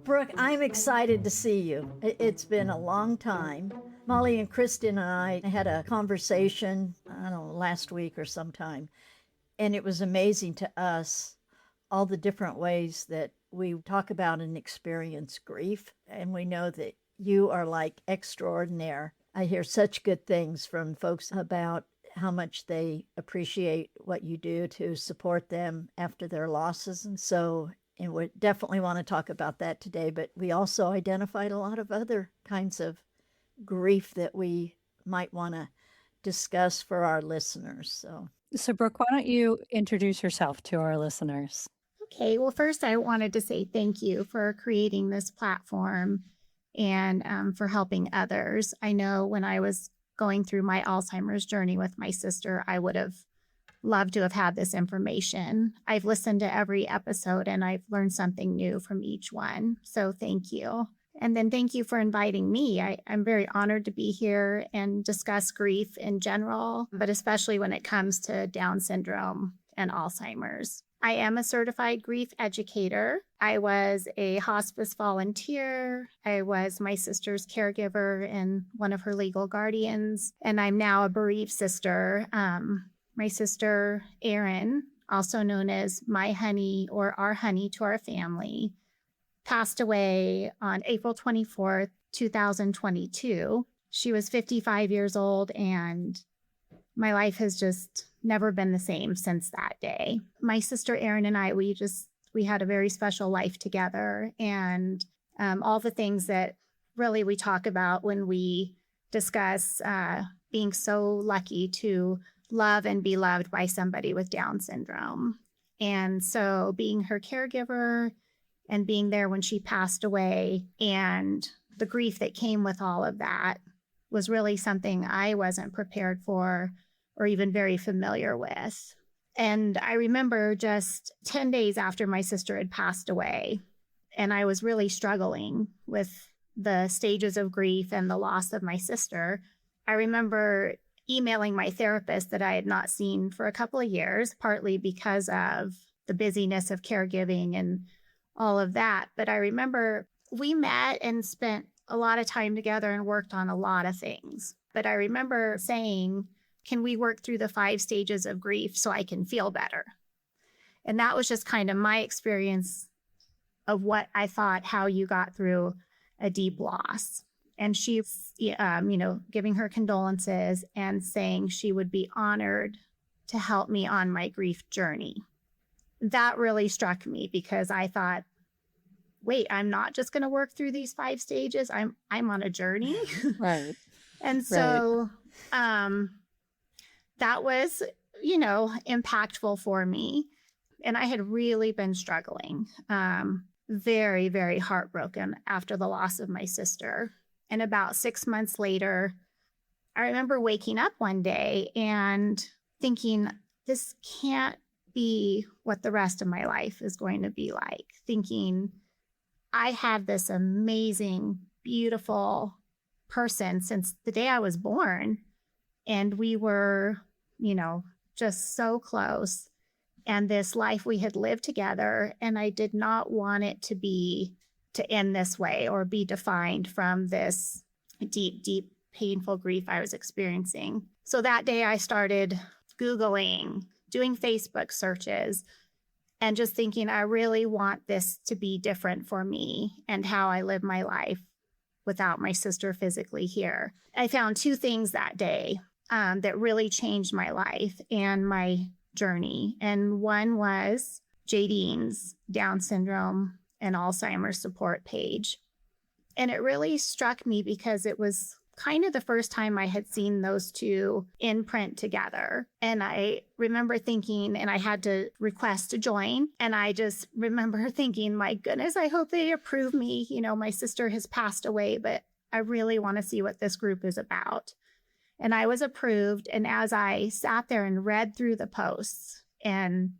Brooke, I'm excited to see you. It's been a long time. Molly and Kristen and I had a conversation, I don't know, last week or sometime, and it was amazing to us all the different ways that we talk about and experience grief. And we know that you are like extraordinaire. I hear such good things from folks about how much they appreciate what you do to support them after their losses. And we definitely want to talk about that today, but we also identified a lot of other kinds of grief that we might want to discuss for our listeners. So, Brooke, why don't you introduce yourself to our listeners? Okay, well, first, I wanted to say thank you for creating this platform and for helping others. I know when I was going through my Alzheimer's journey with my sister, I would have loved to have had this information. I've listened to every episode and I've learned something new from each one. So thank you. And then thank you for inviting me. I'm very honored to be here and discuss grief in general, but especially when it comes to Down syndrome and Alzheimer's. I am a certified grief educator. I was a hospice volunteer. I was my sister's caregiver and one of her legal guardians. And I'm now a bereaved sister. My sister, Erin, also known as my honey or our honey to our family, passed away on April 24th, 2022. She was 55 years old, and my life has just never been the same since that day. My sister, Erin, and I, we had a very special life together, and all the things that really we talk about when we discuss being so lucky to love and be loved by somebody with Down syndrome. And so being her caregiver and being there when she passed away and the grief that came with all of that was really something I wasn't prepared for or even very familiar with. And I remember just 10 days after my sister had passed away, and I was really struggling with the stages of grief and the loss of my sister. I remember emailing my therapist that I had not seen for a couple of years, partly because of the busyness of caregiving and all of that. But I remember we met and spent a lot of time together and worked on a lot of things. But I remember saying, can we work through the 5 stages of grief so I can feel better? And that was just kind of my experience of what I thought, how you got through a deep loss. And she, giving her condolences and saying she would be honored to help me on my grief journey. That really struck me because I thought, wait, I'm not just going to work through these 5 stages. I'm on a journey. Right. And so that was, impactful for me. And I had really been struggling, very, very heartbroken after the loss of my sister. And about 6 months later, I remember waking up one day and thinking, this can't be what the rest of my life is going to be like. Thinking, I had this amazing, beautiful person since the day I was born. And we were, just so close. And this life we had lived together. And I did not want it to end this way or be defined from this deep, deep, painful grief I was experiencing. So that day I started Googling, doing Facebook searches, and just thinking, I really want this to be different for me and how I live my life without my sister physically here. I found 2 things that day that really changed my life and my journey. And one was Jadine's Down syndrome and Alzheimer's support page. And it really struck me because it was kind of the first time I had seen those 2 in print together. And I remember thinking, and I had to request to join. And I just remember thinking, my goodness, I hope they approve me. My sister has passed away, but I really want to see what this group is about. And I was approved. And as I sat there and read through the posts, and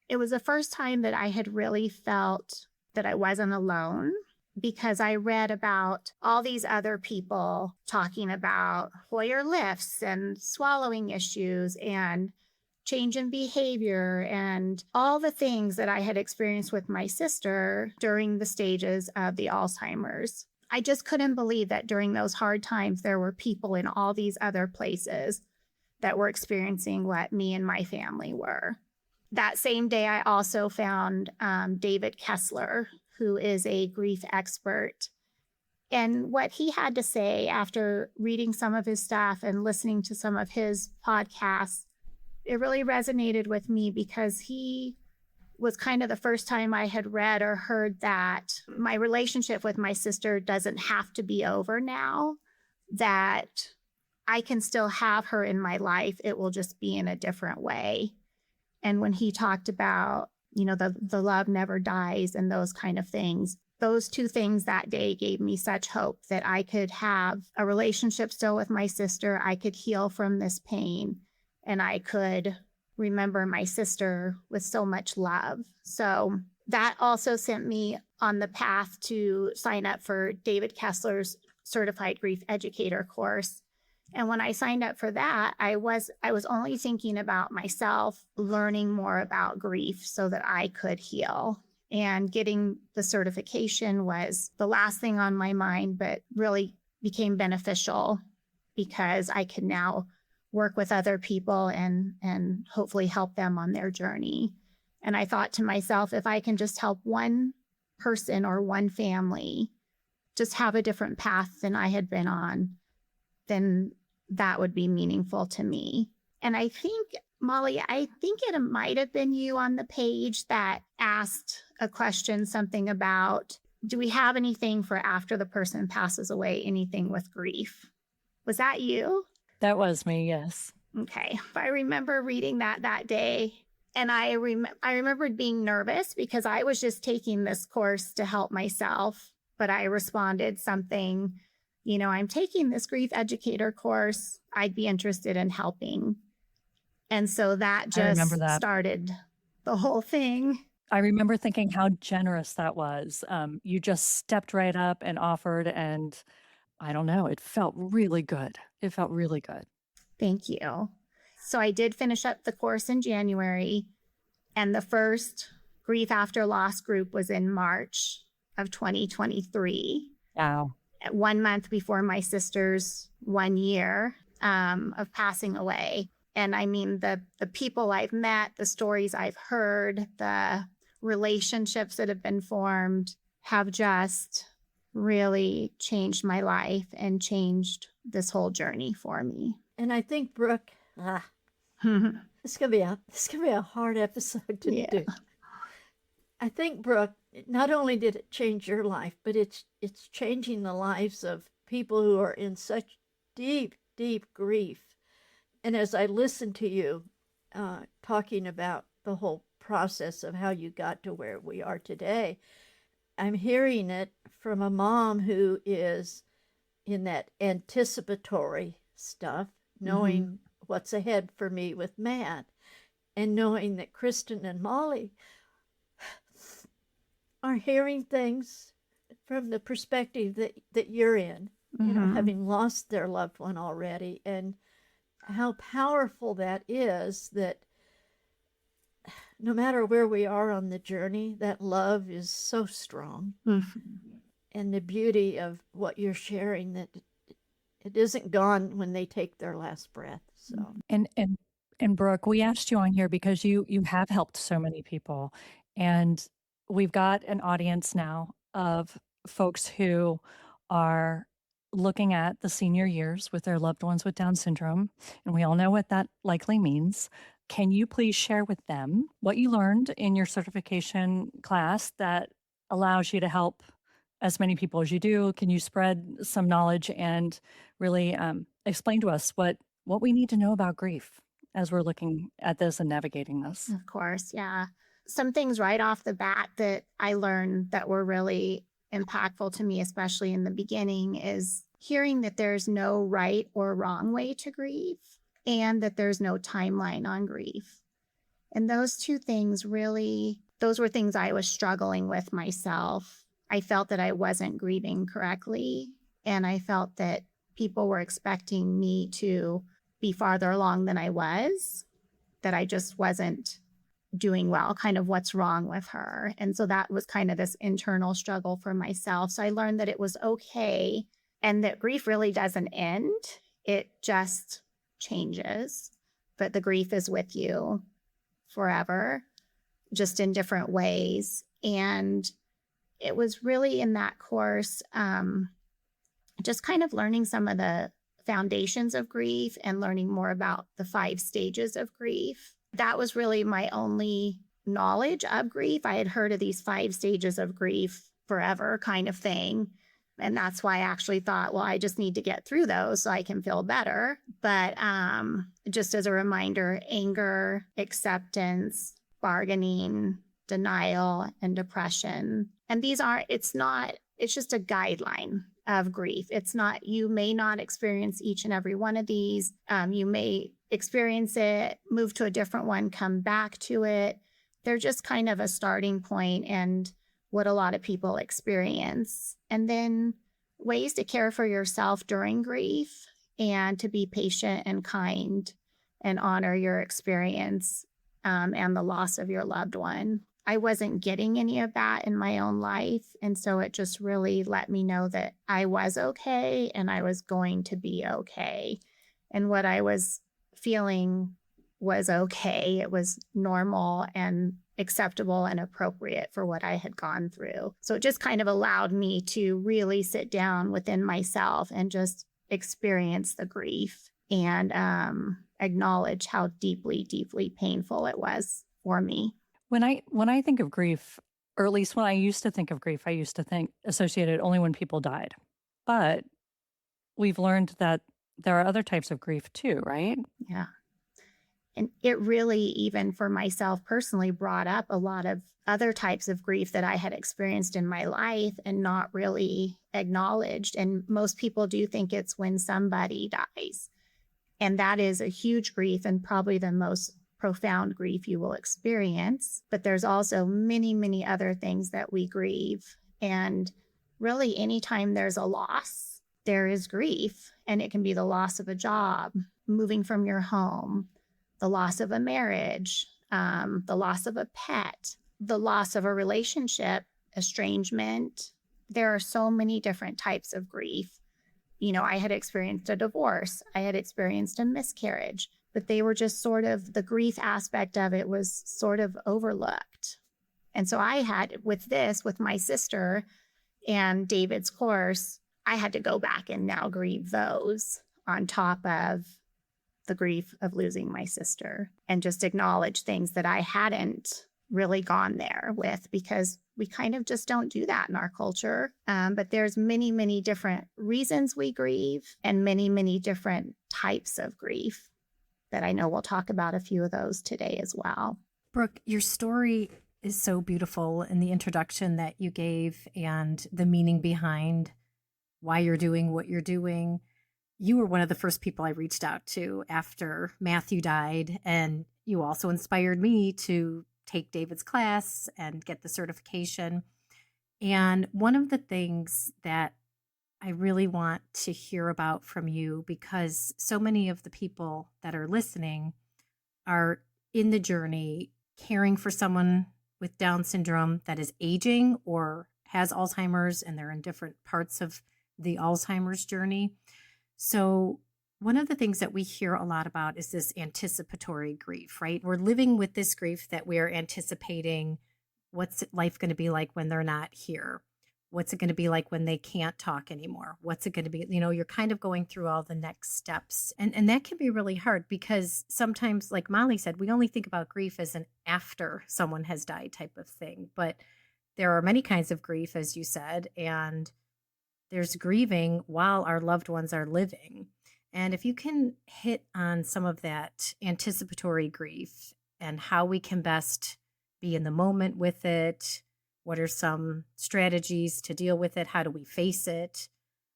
it was the first time that I had really felt that I wasn't alone, because I read about all these other people talking about Hoyer lifts and swallowing issues and change in behavior and all the things that I had experienced with my sister during the stages of the Alzheimer's. I just couldn't believe that during those hard times, there were people in all these other places that were experiencing what me and my family were. That same day, I also found David Kessler, who is a grief expert. And what he had to say after reading some of his stuff and listening to some of his podcasts, it really resonated with me because he was kind of the first time I had read or heard that my relationship with my sister doesn't have to be over now, that I can still have her in my life. It will just be in a different way. And when he talked about, the love never dies and those kind of things, those two things that day gave me such hope that I could have a relationship still with my sister. I could heal from this pain and I could remember my sister with so much love. So that also sent me on the path to sign up for David Kessler's Certified Grief Educator course. And when I signed up for that, I was only thinking about myself, learning more about grief so that I could heal. And getting the certification was the last thing on my mind, but really became beneficial because I can now work with other people and hopefully help them on their journey. And I thought to myself, if I can just help one person or one family just have a different path than I had been on, then that would be meaningful to me. And I think, Molly, it might have been you on the page that asked a question, something about, do we have anything for after the person passes away, anything with grief? Was that you? That was me, yes. Okay. I remember reading that day. And I remembered being nervous because I was just taking this course to help myself. But I responded something, I'm taking this grief educator course. I'd be interested in helping. And so that just started the whole thing. I remember thinking how generous that was. You just stepped right up and offered, and I don't know, it felt really good. It felt really good. Thank you. So I did finish up the course in January, and the first Grief After Loss group was in March of 2023. Wow. 1 month before my sister's 1 year of passing away. And I mean, the people I've met, the stories I've heard, the relationships that have been formed have just really changed my life and changed this whole journey for me. And I think, Brooke, this could be a hard episode to do. I think, Brooke, not only did it change your life, but it's changing the lives of people who are in such deep, deep grief. And as I listen to you talking about the whole process of how you got to where we are today, I'm hearing it from a mom who is in that anticipatory stuff, knowing what's ahead for me with Matt, and knowing that Kristen and Molly are hearing things from the perspective that you're in, having lost their loved one already, and how powerful that is, that no matter where we are on the journey, that love is so strong. And the beauty of what you're sharing, that it isn't gone when they take their last breath. So And Brooke, we asked you on here because you have helped so many people, and we've got an audience now of folks who are looking at the senior years with their loved ones with Down syndrome, and we all know what that likely means. Can you please share with them what you learned in your certification class that allows you to help as many people as you do? Can you spread some knowledge and really explain to us what we need to know about grief as we're looking at this and navigating this? Of course, yeah. Some things right off the bat that I learned that were really impactful to me, especially in the beginning, is hearing that there's no right or wrong way to grieve and that there's no timeline on grief. And those two things those were things I was struggling with myself. I felt that I wasn't grieving correctly, and I felt that people were expecting me to be farther along than I was. that I just wasn't doing well, kind of what's wrong with her. And so that was kind of this internal struggle for myself. So I learned that it was okay and that grief really doesn't end. It just changes, but the grief is with you forever, just in different ways. And it was really in that course, just kind of learning some of the foundations of grief and learning more about the 5 stages of grief. That was really my only knowledge of grief. I had heard of these 5 stages of grief forever kind of thing. And that's why I actually thought, well, I just need to get through those so I can feel better. But just as a reminder, anger, acceptance, bargaining, denial, and depression. And it's just a guideline of grief. It's not, you may not experience each and every one of these. You may experience it, move to a different one, come back to it. They're just kind of a starting point and what a lot of people experience. And then ways to care for yourself during grief and to be patient and kind and honor your experience and the loss of your loved one. I wasn't getting any of that in my own life. And so it just really let me know that I was okay and I was going to be okay. And what I was feeling was okay. It was normal and acceptable and appropriate for what I had gone through. So it just kind of allowed me to really sit down within myself and just experience the grief and acknowledge how deeply, deeply painful it was for me. When I think of grief, or at least when I used to think of grief, I used to think associated only when people died. But we've learned that there are other types of grief too, right? Yeah. And it really, even for myself personally, brought up a lot of other types of grief that I had experienced in my life and not really acknowledged. And most people do think it's when somebody dies. And that is a huge grief and probably the most profound grief you will experience. But there's also many, many other things that we grieve. And really, anytime there's a loss, there is grief. And it can be the loss of a job, moving from your home, the loss of a marriage, the loss of a pet, the loss of a relationship, estrangement. There are so many different types of grief. You know, I had experienced a divorce. I had experienced a miscarriage, but they were just sort of, the grief aspect of it was sort of overlooked. And so I had, with my sister and David's course, I had to go back and now grieve those on top of the grief of losing my sister and just acknowledge things that I hadn't really gone there with, because we kind of just don't do that in our culture. But there's many, many different reasons we grieve and many, many different types of grief that I know we'll talk about a few of those today as well. Brooke, your story is so beautiful in the introduction that you gave and the meaning behind why you're doing what you're doing. You were one of the first people I reached out to after Matthew died, and you also inspired me to take David's class and get the certification. And one of the things that I really want to hear about from you, because so many of the people that are listening are in the journey caring for someone with Down syndrome that is aging or has Alzheimer's, and they're in different parts of the Alzheimer's journey. So one of the things that we hear a lot about is this anticipatory grief, right? We're living with this grief that we're anticipating. What's life going to be like when they're not here? What's it going to be like when they can't talk anymore? What's it going to be? You know, you're kind of going through all the next steps. And that can be really hard, because sometimes, like Molly said, we only think about grief as an after someone has died type of thing. But there are many kinds of grief, as you said, and there's grieving while our loved ones are living. And if you can hit on some of that anticipatory grief and how we can best be in the moment with it, what are some strategies to deal with it? How do we face it?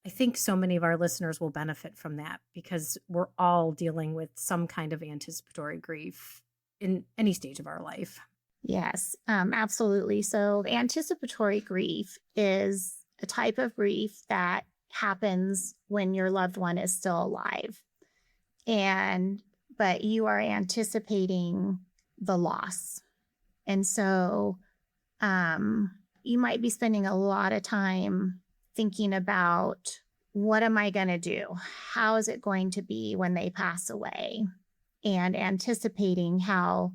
I think so many of our listeners will benefit from that, because we're all dealing with some kind of anticipatory grief in any stage of our life. Yes, absolutely. So anticipatory grief is a type of grief that happens when your loved one is still alive. And but you are anticipating the loss. And so you might be spending a lot of time thinking about, what am I going to do? How is it going to be when they pass away? And anticipating how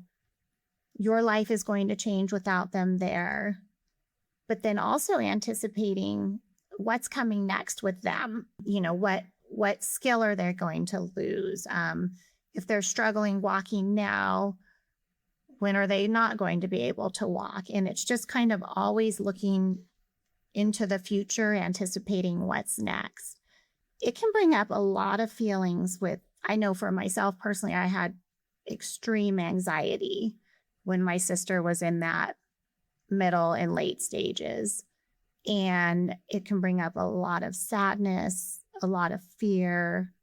your life is going to change without them there. But then also anticipating what's coming next with them. You know, what skill are they going to lose? If they're struggling walking now, when are they not going to be able to walk? And it's just kind of always looking into the future, anticipating what's next. It can bring up a lot of feelings I know for myself personally, I had extreme anxiety when my sister was in that middle and late stages. And it can bring up a lot of sadness, a lot of fear,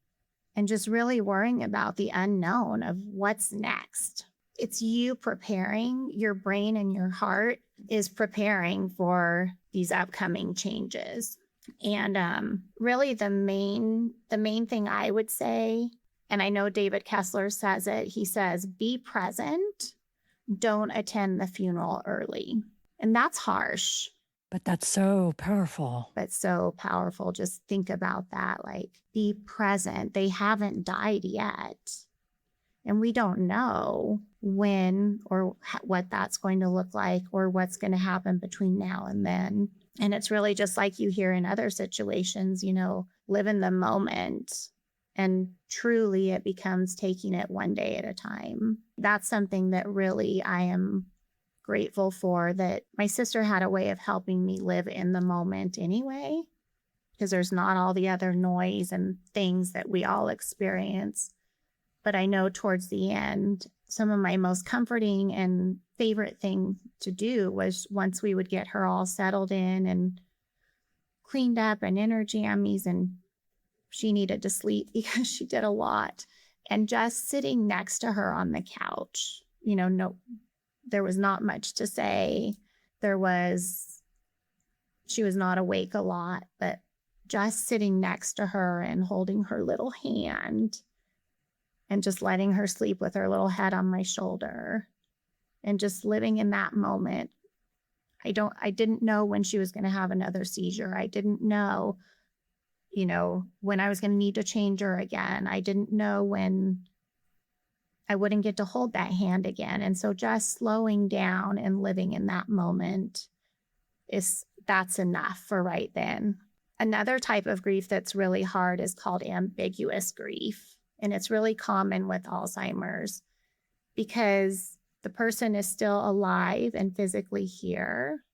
and just really worrying about the unknown of what's next. It's you preparing, your brain and your heart is preparing for these upcoming changes. And really the main thing I would say, and I know David Kessler says it, he says, be present, don't attend the funeral early. And that's harsh, But that's so powerful. but so powerful. Just think about that. Like, be present. They haven't died yet. And we don't know when or what that's going to look like or what's going to happen between now and then. And it's really just like you hear in other situations, you know, live in the moment. And truly it becomes taking it one day at a time. That's something that really I am grateful for, that my sister had a way of helping me live in the moment anyway, because there's not all the other noise and things that we all experience. But I know towards the end, some of my most comforting and favorite thing to do was, once we would get her all settled in and cleaned up and in her jammies, and she needed to sleep because she did a lot, and just sitting next to her on the couch, you know, no, there was not much to say. She was not awake a lot, but just sitting next to her and holding her little hand and just letting her sleep with her little head on my shoulder and just living in that moment. I didn't know when she was going to have another seizure. I didn't know, you know, when I was going to need to change her again. I didn't know when I wouldn't get to hold that hand again. And so just slowing down and living in that moment that's enough for right then. Another type of grief that's really hard is called ambiguous grief. And it's really common with Alzheimer's because the person is still alive and physically here,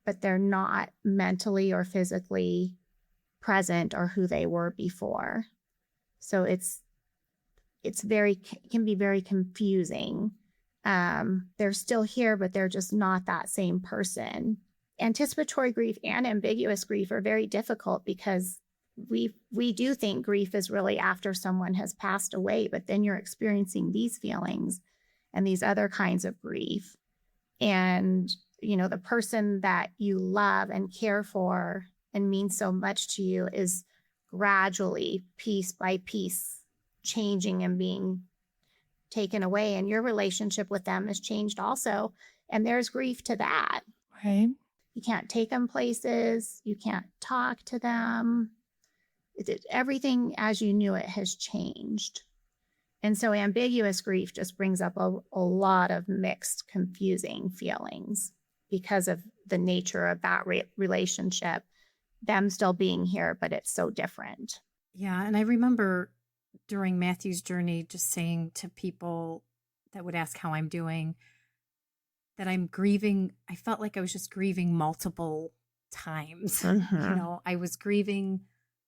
but they're not mentally or physically present or who they were before. So it can be very confusing. They're still here, but they're just not that same person. Anticipatory grief and ambiguous grief are very difficult because we do think grief is really after someone has passed away, but then you're experiencing these feelings and these other kinds of grief. And, you know, the person that you love and care for and means so much to you is gradually, piece by piece, changing and being taken away. And your relationship with them has changed also. And there's grief to that. Right. You can't take them places. You can't talk to them. Everything as you knew it has changed. And so ambiguous grief just brings up a lot of mixed, confusing feelings because of the nature of that relationship, them still being here, but it's so different. Yeah. And I remember during Matthew's journey, just saying to people that would ask how I'm doing, that I'm grieving. I felt like I was just grieving multiple times. Mm-hmm. You know, I was grieving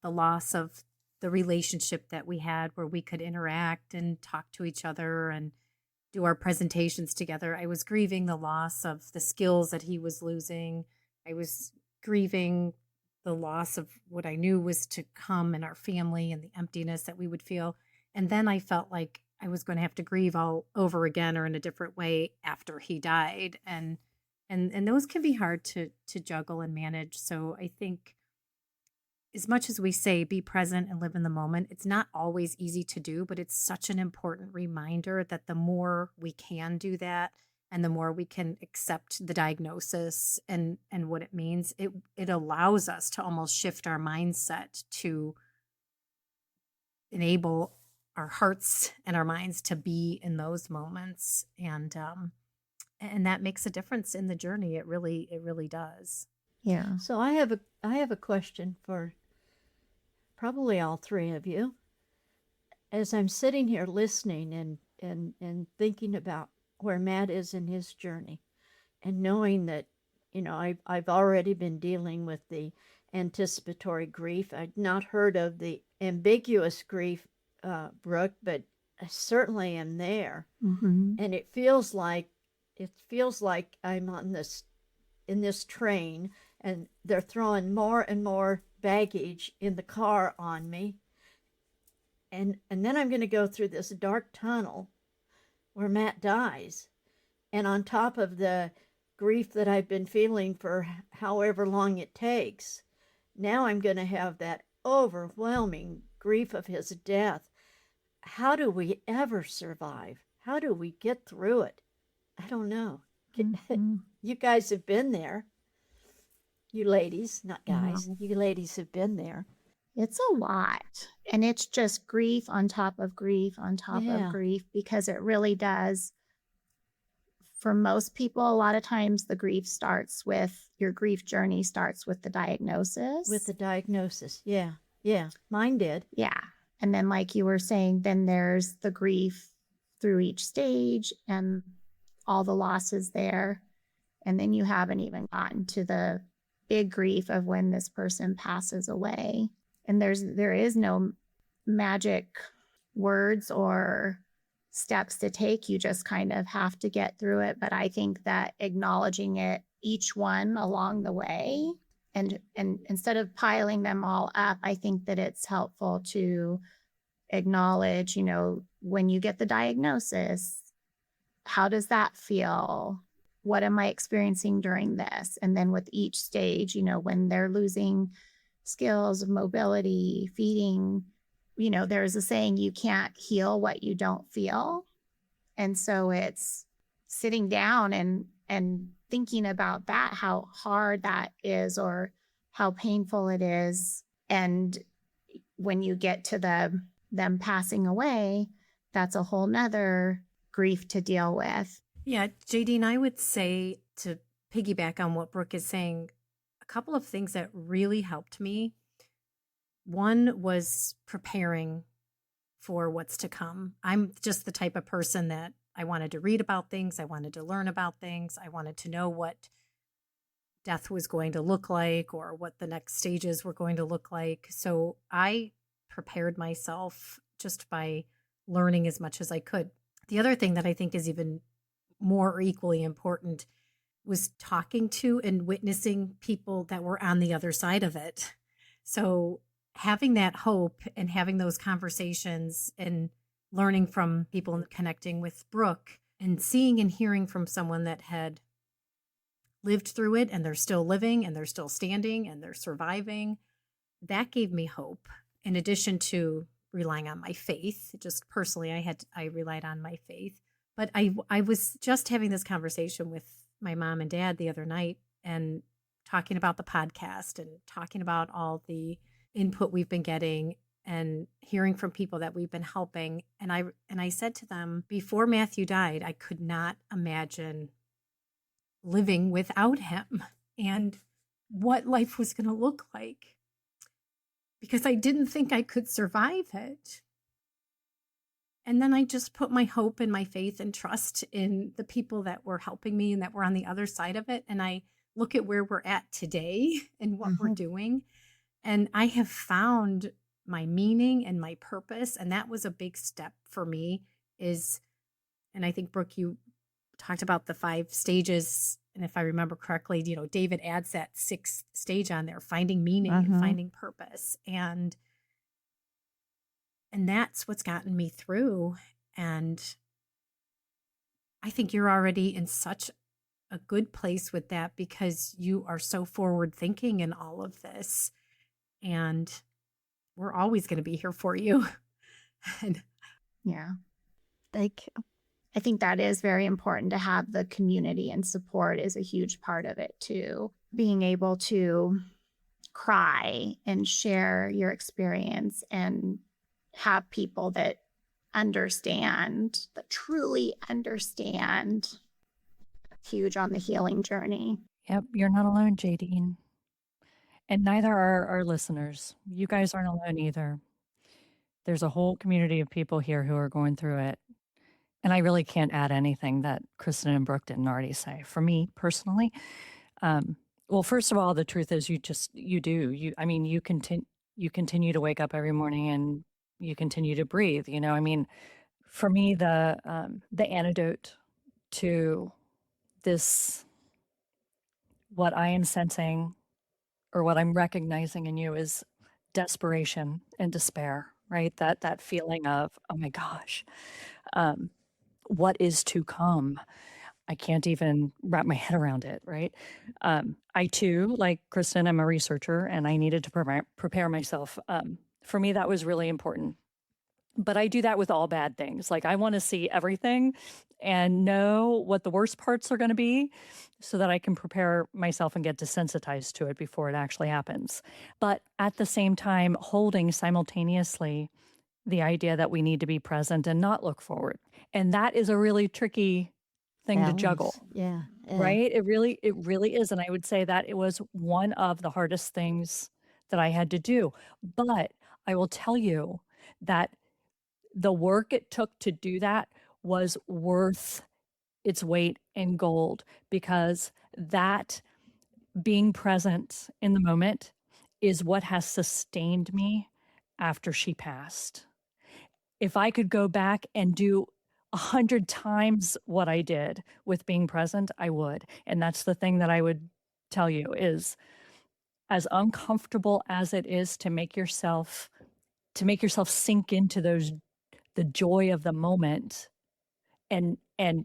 the loss of the relationship that we had where we could interact and talk to each other and do our presentations together. I was grieving the loss of the skills that he was losing. I was grieving the loss of what I knew was to come in our family and the emptiness that we would feel. And then I felt like I was going to have to grieve all over again or in a different way after he died. And those can be hard to juggle and manage. So I think as much as we say be present and live in the moment, it's not always easy to do, but it's such an important reminder that the more we can do that and the more we can accept the diagnosis and what it means, it allows us to almost shift our mindset to enable our hearts and our minds to be in those moments. And that makes a difference in the journey. It really does. Yeah. So I have a question for probably all three of you. As I'm sitting here listening and thinking about where Matt is in his journey, and knowing that, I've already been dealing with the anticipatory grief. I'd not heard of the ambiguous grief, Brooke, but I certainly am there. Mm-hmm. And it feels like I'm in this train, and they're throwing more and more baggage in the car on me. And then I'm going to go through this dark tunnel where Matt dies. And on top of the grief that I've been feeling for however long it takes, now I'm going to have that overwhelming grief of his death. How do we ever survive? How do we get through it? I don't know. Mm-hmm. You guys have been there. You ladies, not guys. Yeah. You ladies have been there. It's a lot. And it's just grief on top of grief on top Yeah. of grief, because it really does. For most people, a lot of times the grief starts with your grief journey starts with the diagnosis. With the diagnosis. Yeah. Yeah. Mine did. Yeah. And then, like you were saying, then there's the grief through each stage and all the losses there. And then you haven't even gotten to the big grief of when this person passes away. And there is no magic words or steps to take. You just kind of have to get through it. But I think that acknowledging it, each one along the way, and instead of piling them all up, I think that it's helpful to acknowledge, when you get the diagnosis, how does that feel? What am I experiencing during this? And then with each stage, when they're losing skills of mobility, feeding, there's a saying, you can't heal what you don't feel. And so it's sitting down and thinking about that, how hard that is or how painful it is. And when you get to them passing away, that's a whole nother grief to deal with. Yeah, JD, and I would say, to piggyback on what Brooke is saying, a couple of things that really helped me. One was preparing for what's to come. I'm just the type of person that I wanted to read about things. I wanted to learn about things. I wanted to know what death was going to look like or what the next stages were going to look like. So I prepared myself just by learning as much as I could. The other thing that I think is even more or equally important was talking to and witnessing people that were on the other side of it. So having that hope and having those conversations and learning from people and connecting with Brooke and seeing and hearing from someone that had lived through it and they're still living and they're still standing and they're surviving, that gave me hope. In addition to relying on my faith, just personally, I relied on my faith. But I was just having this conversation with my mom and dad the other night and talking about the podcast and talking about all the input we've been getting and hearing from people that we've been helping. And I said to them, before Matthew died, I could not imagine living without him and what life was going to look like, because I didn't think I could survive it. And then I just put my hope and my faith and trust in the people that were helping me and that were on the other side of it. And I look at where we're at today and what we're doing. And I have found my meaning and my purpose. And that was a big step for me and I think, Brooke, you talked about the 5 stages. And if I remember correctly, David adds that 6th stage on there, finding meaning and finding purpose. And that's what's gotten me through. And I think you're already in such a good place with that because you are so forward thinking in all of this. and we're always going to be here for you. And Yeah. Thank you. I think that is very important to have the community, and support is a huge part of it too. Being able to cry and share your experience and have people that understand, that truly understand, huge on the healing journey. Yep, you're not alone, Jadine. And neither are our listeners. You guys aren't alone either. There's a whole community of people here who are going through it. And I really can't add anything that Kristen and Brooke didn't already say. For me personally, well, first of all, the truth is you continue to wake up every morning and you continue to breathe. I mean, for me, the antidote to this, what I am sensing or what I'm recognizing in you, is desperation and despair, right? That feeling of, oh my gosh, what is to come? I can't even wrap my head around it, right? I too, like Kristen, I'm a researcher and I needed to prepare myself. For me, that was really important. But I do that with all bad things. Like, I want to see everything and know what the worst parts are going to be so that I can prepare myself and get desensitized to it before it actually happens. But at the same time, holding simultaneously the idea that we need to be present and not look forward. And that is a really tricky thing to juggle. Balance. Yeah. Right? It really is. And I would say that it was one of the hardest things that I had to do. But I will tell you that the work it took to do that was worth its weight in gold, because that being present in the moment is what has sustained me after she passed. If I could go back and do 100 times what I did with being present, I would. And that's the thing that I would tell you is, as uncomfortable as it is to make yourself sink into the joy of the moment and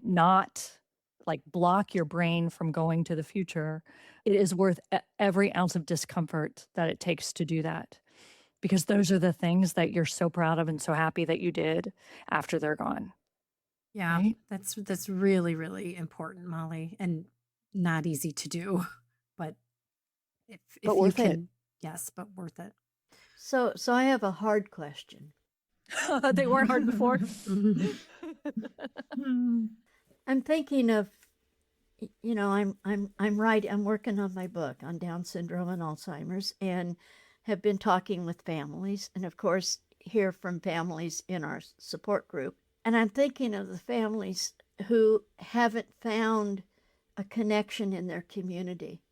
not like block your brain from going to the future, it is worth every ounce of discomfort that it takes to do that. Because those are the things that you're so proud of and so happy that you did after they're gone. yeah, Right? that's really, really important, Molly, and not easy to do. But if But you worth it. can, yes, but worth it. So I have a hard question. They weren't hard before. I'm thinking of, I'm working on my book on Down syndrome and Alzheimer's, and have been talking with families, and of course hear from families in our support group. And I'm thinking of the families who haven't found a connection in their community.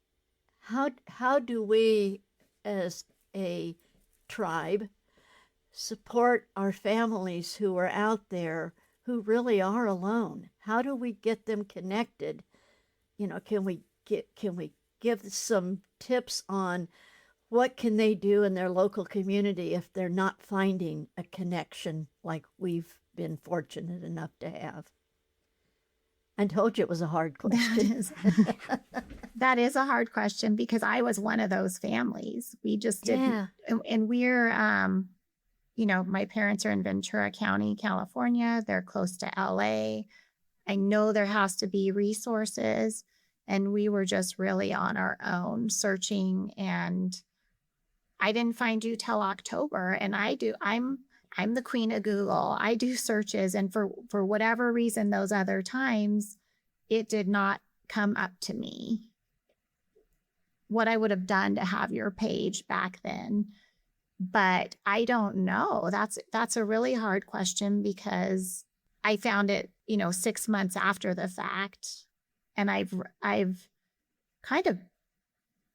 How do we, as a tribe, support our families who are out there who really are alone? How do we get them connected? Can we give some tips on what can they do in their local community if they're not finding a connection like we've been fortunate enough to have? I told you it was a hard question. That is a hard question, because I was one of those families. We just didn't. Yeah. And we're, my parents are in Ventura County, California. They're close to LA. I know there has to be resources, and we were just really on our own searching, and I didn't find you till October. And I'm the queen of Google. I do searches, and for whatever reason, those other times, it did not come up to me what I would have done to have your page back then. But I don't know. That's a really hard question, because I found it, 6 months after the fact, and I've kind of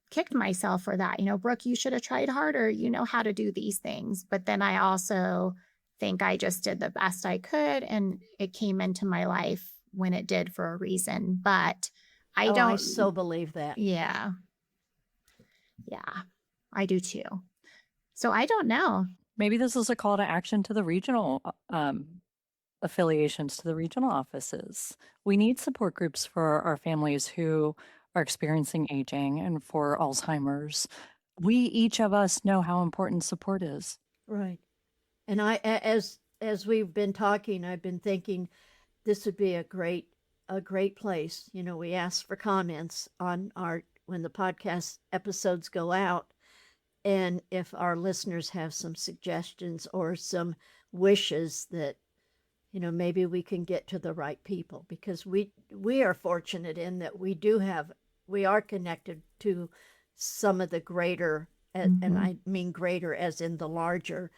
kicked myself for that. Brooke, you should have tried harder. You know how to do these things. But then I also think I just did the best I could, and it came into my life when it did for a reason. But I so believe that. Yeah. Yeah, I do too. So I don't know. Maybe this is a call to action to the regional affiliations, to the regional offices. We need support groups for our families who are experiencing aging and for Alzheimer's. we each of us know how important support is. Right. And as we've been talking, I've been thinking this would be a great place. You know, we ask for comments on our when the podcast episodes go out, and if our listeners have some suggestions or some wishes that, you know, maybe we can get to the right people, because we are fortunate in that we are connected to some of the greater, and I mean greater as in the larger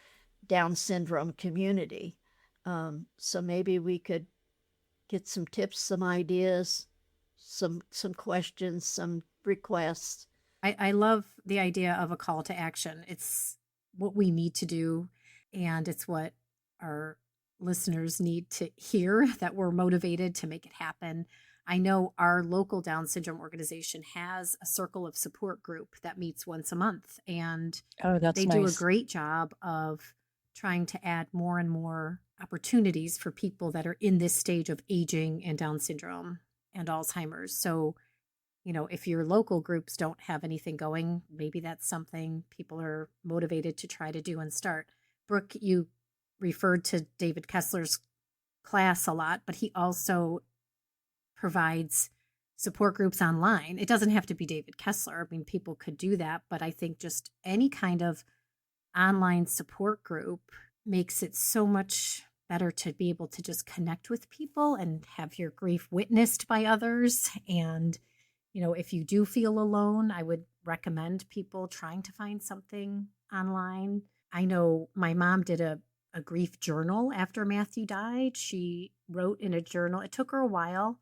Down syndrome community. So maybe we could get some tips, some ideas, some questions, some requests. I love the idea of a call to action. It's what we need to do, and it's what our listeners need to hear, that we're motivated to make it happen. I know our local Down syndrome organization has a circle of support group that meets once a month, and Oh, that's they do a nice. great job of trying to add more and more opportunities for people that are in this stage of aging and Down syndrome and Alzheimer's. So, you know, if your local groups don't have anything going, maybe that's something people are motivated to try to do and start. Brooke, you referred to David Kessler's class a lot, but he also provides support groups online. It doesn't have to be David Kessler. I mean, people could do that, but I think just any kind of online support group makes it so much better to be able to just connect with people and have your grief witnessed by others. And, you know, if you do feel alone, I would recommend people trying to find something online. I know my mom did a grief journal after Matthew died. She wrote in a journal. It took her a while.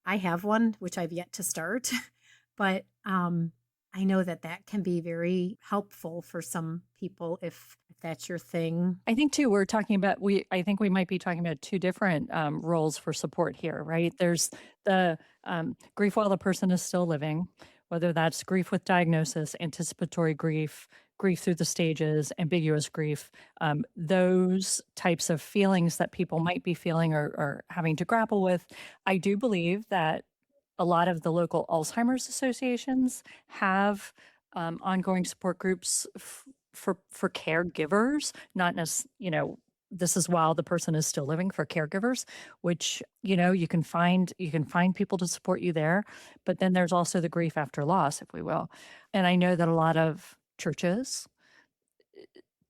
I have one, which I've yet to start, but I know that can be very helpful for some people if that's your thing. I think too, I think we might be talking about two different roles for support here, right? There's the grief while the person is still living, whether that's grief with diagnosis, anticipatory grief, grief through the stages, ambiguous grief, those types of feelings that people might be feeling or having to grapple with. I do believe that a lot of the local Alzheimer's associations have ongoing support groups for caregivers, not necessarily, you know, this is while the person is still living, for caregivers, which, you know, you can find people to support you there. But then there's also the grief after loss, if we will. And I know that a lot of churches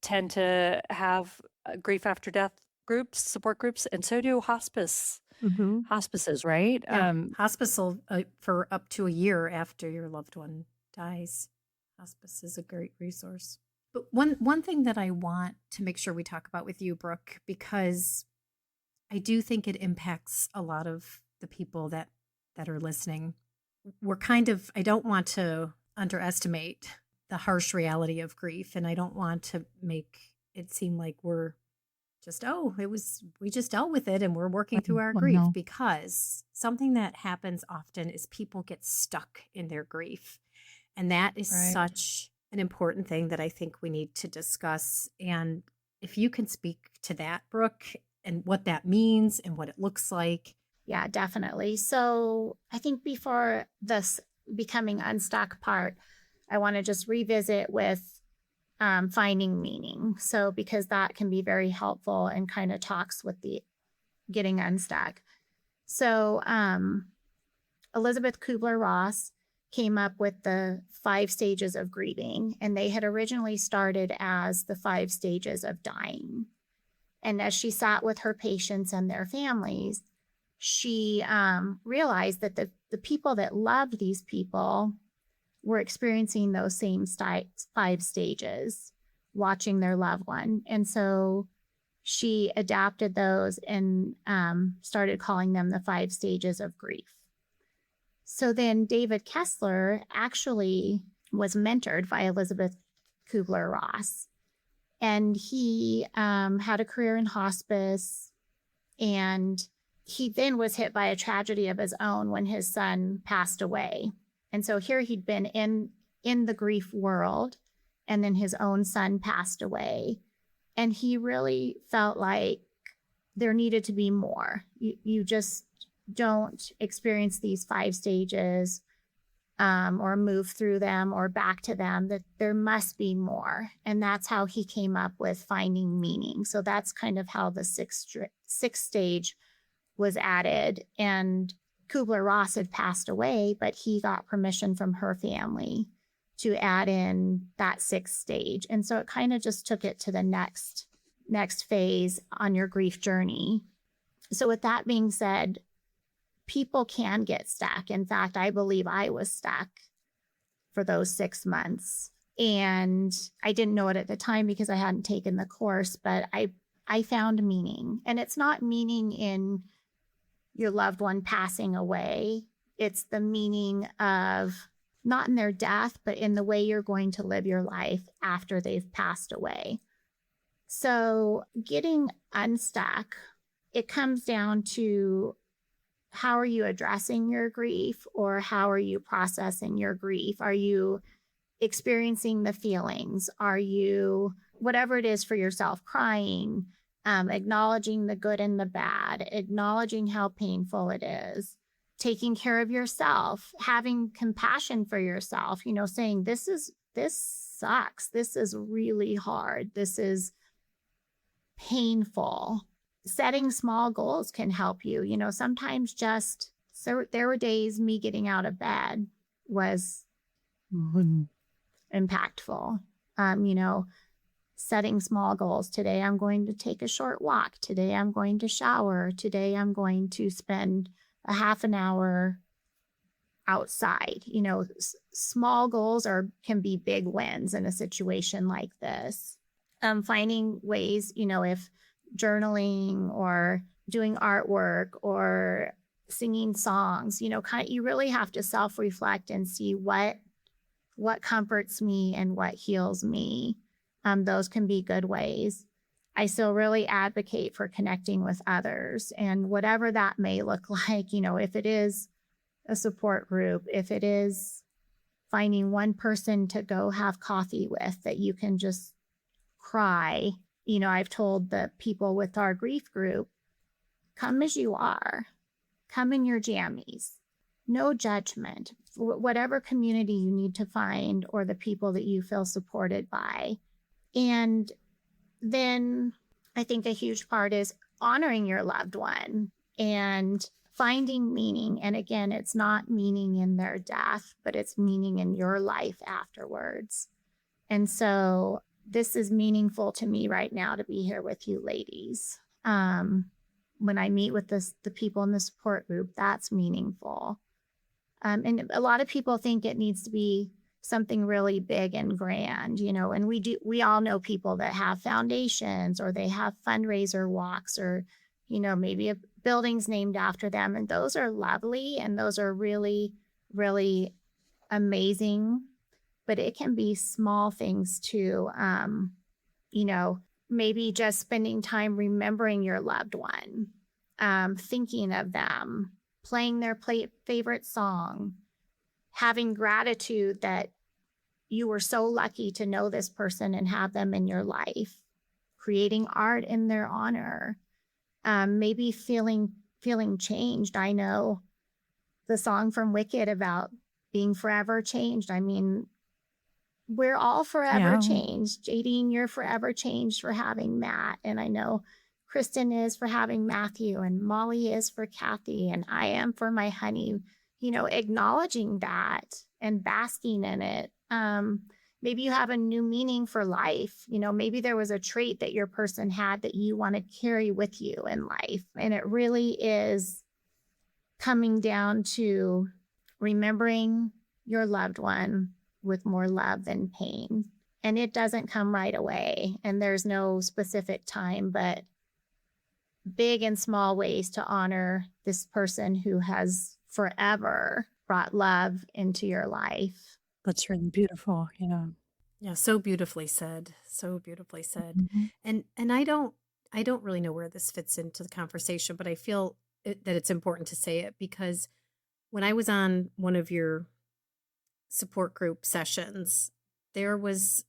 tend to have grief after death groups, support groups, and so do hospices, right? Yeah. Hospice will, for up to a year after your loved one dies. Hospice is a great resource. But one thing that I want to make sure we talk about with you, Brooke, because I do think it impacts a lot of the people that are listening. I don't want to underestimate the harsh reality of grief, and I don't want to make it seem like we're just, we just dealt with it and we're working through our grief, No. because something that happens often is people get stuck in their grief. And that is Right. such an important thing that I think we need to discuss. And if you can speak to that, Brooke, and what that means and what it looks like. Yeah, definitely. So I think before this becoming unstuck part, I want to just revisit with finding meaning. So because that can be very helpful and kind of talks with the getting unstuck. So Elizabeth Kubler-Ross came up with the 5 stages of grieving, and they had originally started as the 5 stages of dying. And as she sat with her patients and their families, she realized that the people that loved these people were experiencing those same 5 stages, watching their loved one. And so she adapted those and started calling them the 5 stages of grief. So then David Kessler actually was mentored by Elizabeth Kubler-Ross. And he had a career in hospice, and he then was hit by a tragedy of his own when his son passed away. And so here he'd been in the grief world, and then his own son passed away. And he really felt like there needed to be more. You just don't experience these 5 stages or move through them or back to them, that there must be more. And that's how he came up with finding meaning. So that's kind of how the sixth stage was added. And Kubler-Ross had passed away, but he got permission from her family to add in that sixth stage. And so it kind of just took it to the next phase on your grief journey. So with that being said, people can get stuck. In fact, I believe I was stuck for those 6 months. And I didn't know it at the time because I hadn't taken the course, but I found meaning. And it's not meaning in your loved one passing away. It's the meaning of not in their death, but in the way you're going to live your life after they've passed away. So getting unstuck, it comes down to how are you addressing your grief, or how are you processing your grief? Are you experiencing the feelings? Are you, whatever it is for yourself, crying, acknowledging the good and the bad, acknowledging how painful it is, taking care of yourself, having compassion for yourself, saying, this sucks. This is really hard. This is painful. Setting small goals can help you. Sometimes there were days me getting out of bed was impactful. Setting small goals. Today I'm going to take a short walk. Today I'm going to shower. Today I'm going to spend a half an hour outside. Small goals can be big wins in a situation like this. Finding ways, if journaling or doing artwork or singing songs, you really have to self-reflect and see what comforts me and what heals me. Those can be good ways. I still really advocate for connecting with others, and whatever that may look like, if it is a support group, if it is finding one person to go have coffee with that you can just cry. I've told the people with our grief group, come as you are, come in your jammies, no judgment, whatever community you need to find or the people that you feel supported by. And then I think a huge part is honoring your loved one and finding meaning. And again, it's not meaning in their death, but it's meaning in your life afterwards. And so this is meaningful to me right now to be here with you ladies. When I meet with the people in the support group, that's meaningful. And a lot of people think it needs to be something really big and grand, and we all know people that have foundations, or they have fundraiser walks, or, maybe a building's named after them. And those are lovely. And those are really, really amazing. But it can be small things too. Maybe just spending time remembering your loved one, thinking of them, playing their favorite song, having gratitude that you were so lucky to know this person and have them in your life, creating art in their honor, maybe feeling changed. I know the song from Wicked about being forever changed. I mean, we're all forever changed. Jadine, you're forever changed for having Matt. And I know Kristen is for having Matthew, and Molly is for Kathy, and I am for my honey. Acknowledging that and basking in it. Maybe you have a new meaning for life. Maybe there was a trait that your person had that you want to carry with you in life. And it really is coming down to remembering your loved one with more love than pain. And it doesn't come right away. And there's no specific time, but big and small ways to honor this person who has forever brought love into your life. That's really beautiful. Yeah, so beautifully said. So beautifully said. Mm-hmm. And I don't really know where this fits into the conversation, but I feel that it's important to say it, because when I was on one of your support group sessions, there was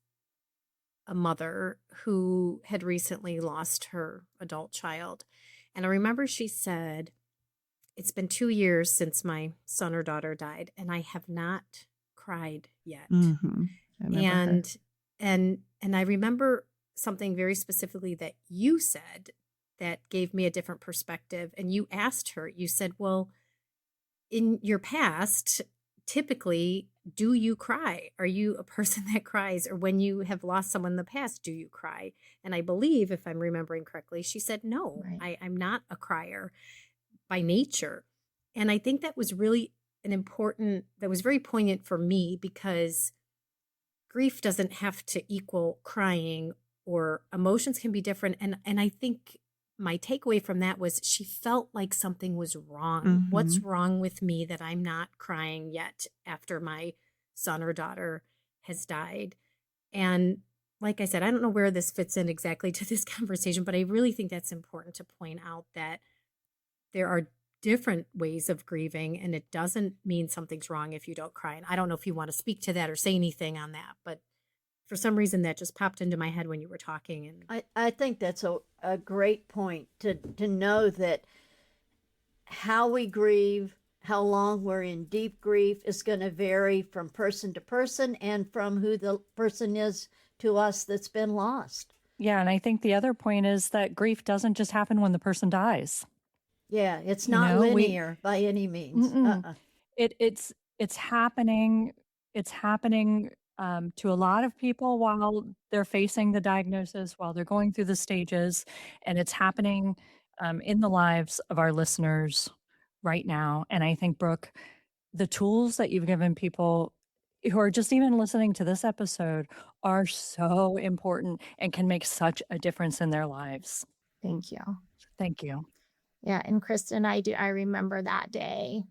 a mother who had recently lost her adult child. And I remember she said, it's been 2 years since my son or daughter died, and I have not cried yet. Mm-hmm. I remember her. And I remember something very specifically that you said that gave me a different perspective. And you asked her, you said, well, in your past, typically, do you cry? Are you a person that cries? Or when you have lost someone in the past, do you cry? And I believe, if I'm remembering correctly, she said, no, Right. I'm not a crier by nature. And I think that was really that was very poignant for me, because grief doesn't have to equal crying, or emotions can be different. And I think my takeaway from that was she felt like something was wrong. What's wrong with me that I'm not crying yet after my son or daughter has died? And like I said, I don't know where this fits in exactly to this conversation, but I really think that's important to point out that there are different ways of grieving, and it doesn't mean something's wrong if you don't cry. And I don't know if you want to speak to that or say anything on that, but for some reason that just popped into my head when you were talking. And I think that's a great point to know that how we grieve, how long we're in deep grief is going to vary from person to person and from who the person is to us that's been lost. Yeah, and I think the other point is that grief doesn't just happen when the person dies. Yeah, it's You not know, linear by any means. Mm-mm. It's happening. It's happening to a lot of people while they're facing the diagnosis, while they're going through the stages, and it's happening in the lives of our listeners right now. And I think, Brooke, the tools that you've given people who are just even listening to this episode are so important and can make such a difference in their lives. Thank you. Thank you. Yeah. And Kristen, I remember that day.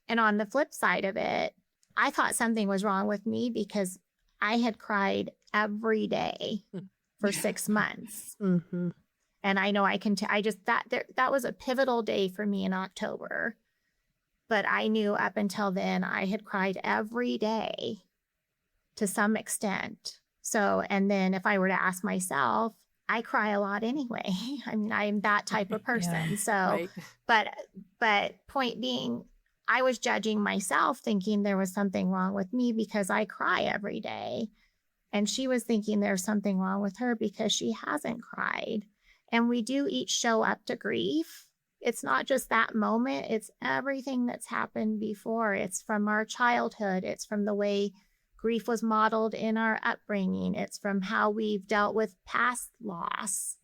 And on the flip side of it, I thought something was wrong with me because I had cried every day for 6 months. mm-hmm. And I know that was a pivotal day for me in October. But I knew up until then I had cried every day to some extent. So, and then if I were to ask myself, I cry a lot anyway. I mean, I'm that type of person. Yeah, so, Right. but point being, I was judging myself thinking there was something wrong with me because I cry every day. And she was thinking there's something wrong with her because she hasn't cried. And we do each show up to grief. It's not just that moment, it's everything that's happened before. It's from our childhood, it's from the way grief was modeled in our upbringing, it's from how we've dealt with past loss.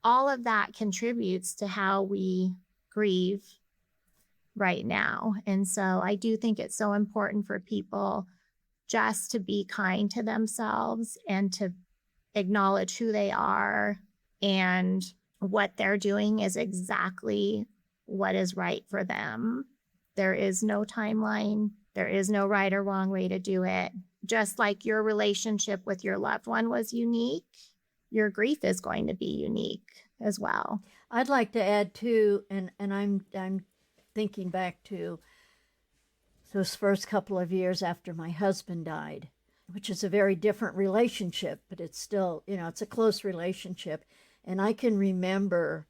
All of that contributes to how we grieve right now. And so I do think it's so important for people just to be kind to themselves and to acknowledge who they are, and what they're doing is exactly what is right for them. There is no timeline. There is no right or wrong way to do it. Just like your relationship with your loved one was unique, your grief is going to be unique as well. I'd like to add too, and I'm thinking back to those first couple of years after my husband died, which is a very different relationship, but it's still, it's a close relationship. And I can remember,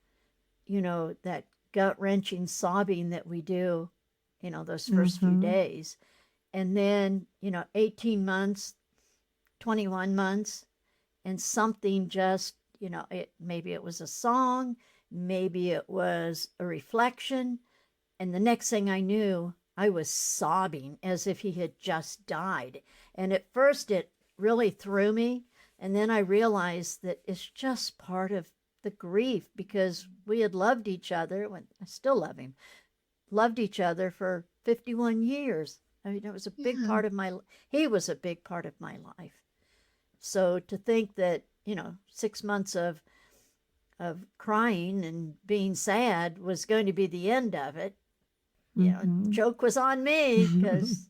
that gut-wrenching sobbing that we do, those first few days. And then, 18 months, 21 months, and something just, maybe it was a song, maybe it was a reflection. And the next thing I knew, I was sobbing as if he had just died. And at first it really threw me. And then I realized that it's just part of the grief, because we had loved each other. I still love him. Loved each other for 51 years. I mean, it was a big part of he was a big part of my life. So to think that, 6 months of crying and being sad was going to be the end of it, joke was on me, because,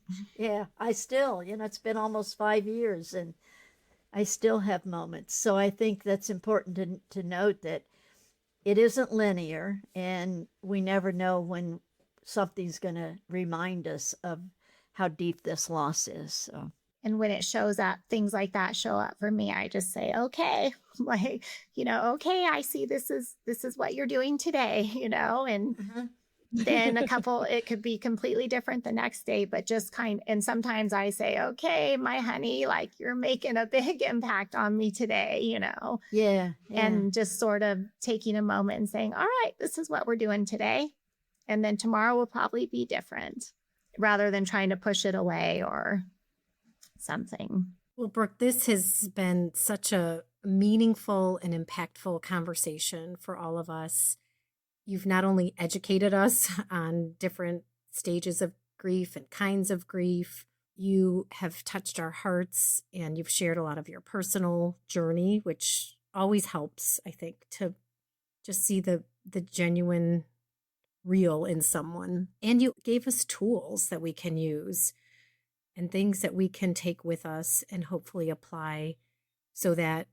I still, it's been almost 5 years and I still have moments. So I think that's important to note that it isn't linear, and we never know when something's going to remind us of how deep this loss is. So. And when it shows up, things like that show up for me, I just say, okay, okay, I see this is what you're doing today, and then it could be completely different the next day, but and sometimes I say, okay, my honey, like you're making a big impact on me today, Yeah. and just sort of taking a moment and saying, all right, this is what we're doing today. And then tomorrow will probably be different, rather than trying to push it away or something. Well, Brooke, this has been such a meaningful and impactful conversation for all of us. You've not only educated us on different stages of grief and kinds of grief, you have touched our hearts, and you've shared a lot of your personal journey, which always helps, I think, to just see the genuine real in someone. And you gave us tools that we can use and things that we can take with us and hopefully apply, so that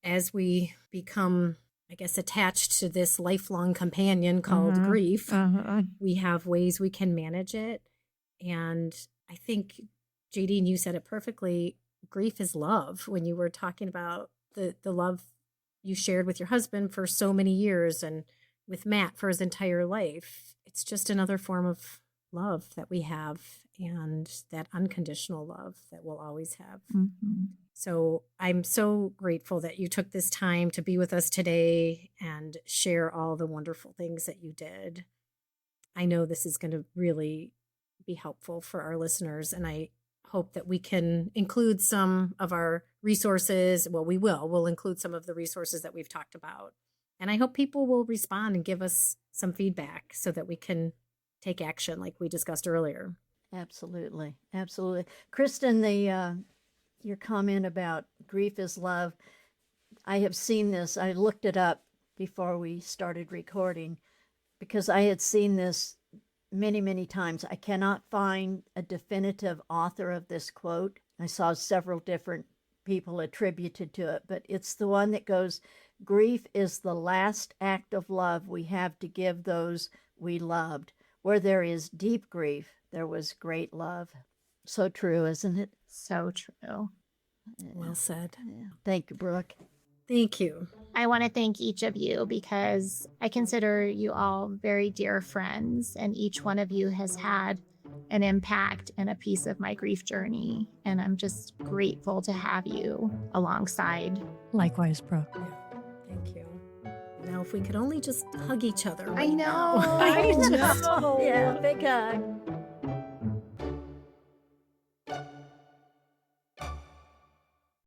as we become, I guess, attached to this lifelong companion called grief, we have ways we can manage it. And I think, JD, and you said it perfectly, grief is love. When you were talking about the love you shared with your husband for so many years and with Matt for his entire life, it's just another form of love that we have, and that unconditional love that we'll always have. So I'm so grateful that you took this time to be with us today and share all the wonderful things that you did. I know this is going to really be helpful for our listeners, and I hope that we can include some of our resources. Well, we'll include some of the resources that we've talked about. And I hope people will respond and give us some feedback so that we can take action like we discussed earlier. Absolutely. Absolutely. Kristen, your comment about grief is love, I have seen this. I looked it up before we started recording because I had seen this many, many times. I cannot find a definitive author of this quote. I saw several different people attributed to it, but it's the one that goes, grief is the last act of love we have to give those we loved. Where there is deep grief, there was great love. So true, isn't it? So true. Well said. Yeah. Thank you, Brooke. Thank you. I want to thank each of you because I consider you all very dear friends, and each one of you has had an impact and a piece of my grief journey. And I'm just grateful to have you alongside. Likewise, Brooke. Yeah, thank you. Now, if we could only just hug each other. I right know. now. I know. Yeah, big hug.